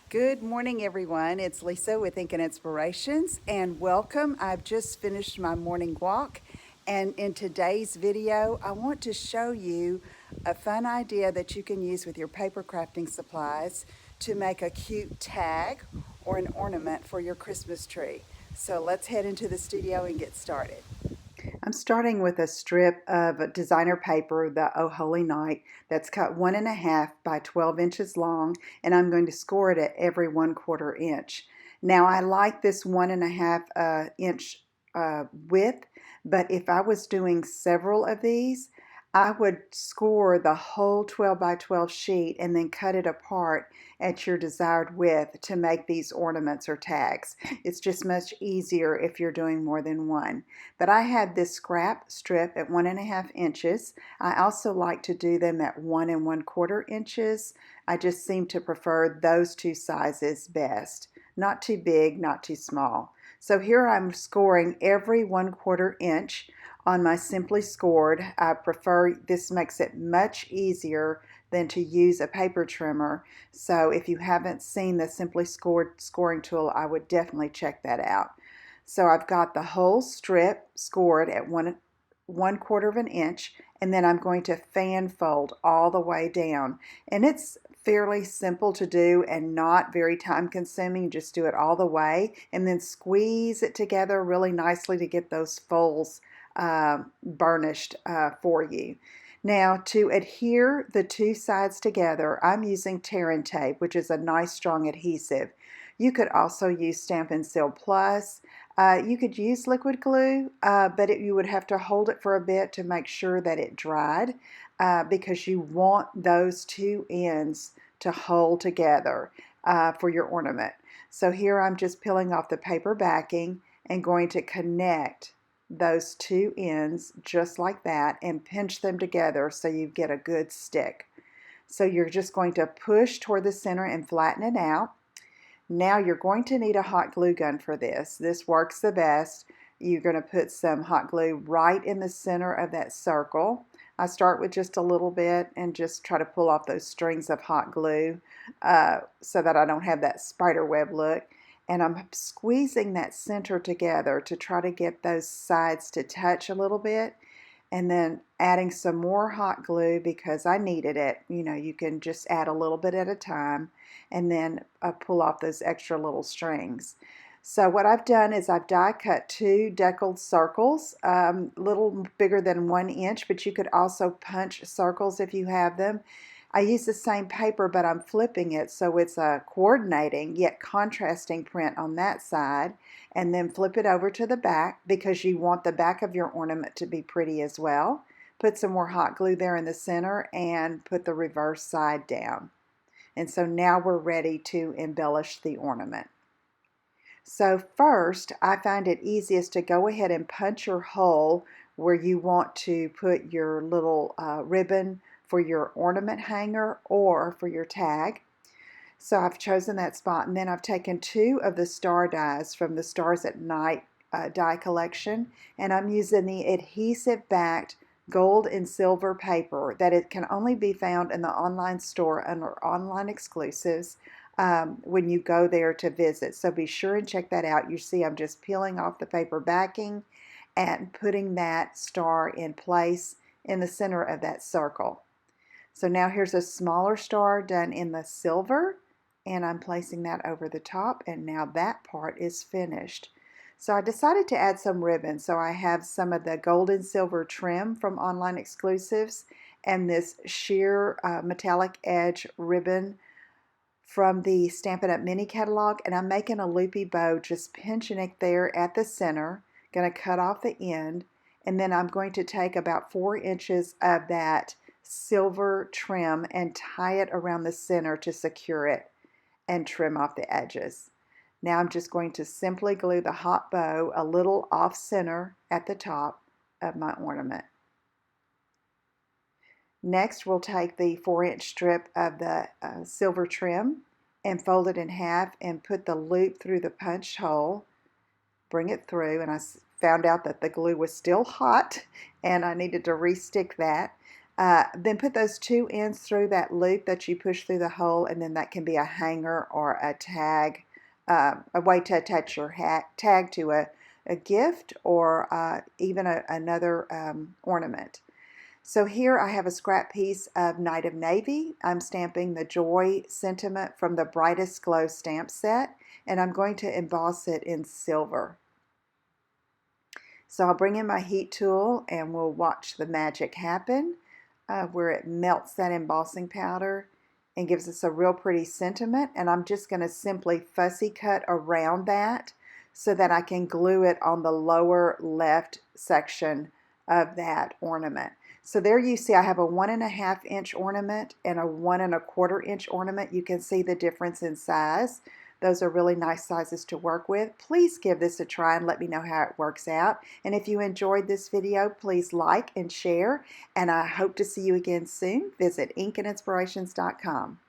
Good morning, everyone. It's Lisa with Ink and Inspirations, and welcome. I've just finished my morning walk, and in today's video, I want to show you a fun idea that you can use with your paper crafting supplies to make a cute tag or an ornament for your Christmas tree. So let's head into the studio and get started. I'm starting with a strip of designer paper, the Oh Holy Night, that's cut 1.5 by 12 inches long, and I'm going to score it at every 1/4 inch. Now I like this 1.5 inch width, but if I was doing several of these, I would score the whole 12 by 12 sheet and then cut it apart at your desired width to make these ornaments or tags. It's just much easier if you're doing more than one. But I had this scrap strip at 1.5 inches. I also like to do them at 1 1/4 inches. I just seem to prefer those two sizes best. Not too big, not too small. So here I'm scoring every 1/4 inch on my Simply Scored. I prefer, this makes it much easier than to use a paper trimmer. So if you haven't seen the Simply Scored scoring tool, I would definitely check that out. So I've got the whole strip scored at 1/4 inch, and then I'm going to fan fold all the way down. And it's fairly simple to do and not very time consuming. Just do it all the way and then squeeze it together really nicely to get those folds burnished for you. Now, to adhere the two sides together, I'm using tear and tape, which is a nice strong adhesive. You could also use Stampin' Seal Plus. You could use liquid glue, but you would have to hold it for a bit to make sure that it dried, because you want those two ends to hold together for your ornament. So here I'm just peeling off the paper backing and going to connect those two ends just like that and pinch them together so you get a good stick. So you're just going to push toward the center and flatten it out. Now you're going to need a hot glue gun for this. This works the best. You're going to put some hot glue right in the center of that circle. I start with just a little bit and just try to pull off those strings of hot glue so that I don't have that spider web look. And I'm squeezing that center together to try to get those sides to touch a little bit, and then adding some more hot glue because I needed it. You know, you can just add a little bit at a time and then pull off those extra little strings. So what I've done is I've die cut two deckled circles, a little bigger than 1 inch, but you could also punch circles if you have them. I use the same paper, but I'm flipping it so it's a coordinating yet contrasting print on that side, and then flip it over to the back because you want the back of your ornament to be pretty as well. Put some more hot glue there in the center and put the reverse side down. And so now we're ready to embellish the ornament. So first, I find it easiest to go ahead and punch your hole where you want to put your little ribbon for your ornament hanger or for your tag. So I've chosen that spot, and then I've taken two of the star dies from the Stars at Night die collection, and I'm using the adhesive backed gold and silver paper that it can only be found in the online store under online exclusives when you go there to visit. So be sure and check that out. You see I'm just peeling off the paper backing and putting that star in place in the center of that circle. So now here's a smaller star done in the silver, and I'm placing that over the top, and now that part is finished. So I decided to add some ribbon. So I have some of the gold and silver trim from online exclusives and this sheer metallic edge ribbon from the Stampin' Up! Mini catalog, and I'm making a loopy bow, just pinching it there at the center. Going to cut off the end, and then I'm going to take about 4 inches of that silver trim and tie it around the center to secure it and trim off the edges. Now I'm just going to simply glue the hot bow a little off center at the top of my ornament. Next, we'll take the 4-inch strip of the silver trim and fold it in half and put the loop through the punched hole. Bring it through, and I found out that the glue was still hot and I needed to re-stick that. Then put those two ends through that loop that you push through the hole, and then that can be a hanger or a tag, a way to attach your tag to a gift or even another ornament. So here I have a scrap piece of Night of Navy. I'm stamping the Joy sentiment from the Brightest Glow stamp set, and I'm going to emboss it in silver. So I'll bring in my heat tool and we'll watch the magic happen, where it melts that embossing powder and gives us a real pretty sentiment. And I'm just going to simply fussy cut around that so that I can glue it on the lower left section of that ornament. So there you see I have a 1.5 inch ornament and a 1 1/4 inch ornament. You can see the difference in size. Those are really nice sizes to work with. Please give this a try and let me know how it works out. And if you enjoyed this video, please like and share. And I hope to see you again soon. Visit inkandinspirations.com.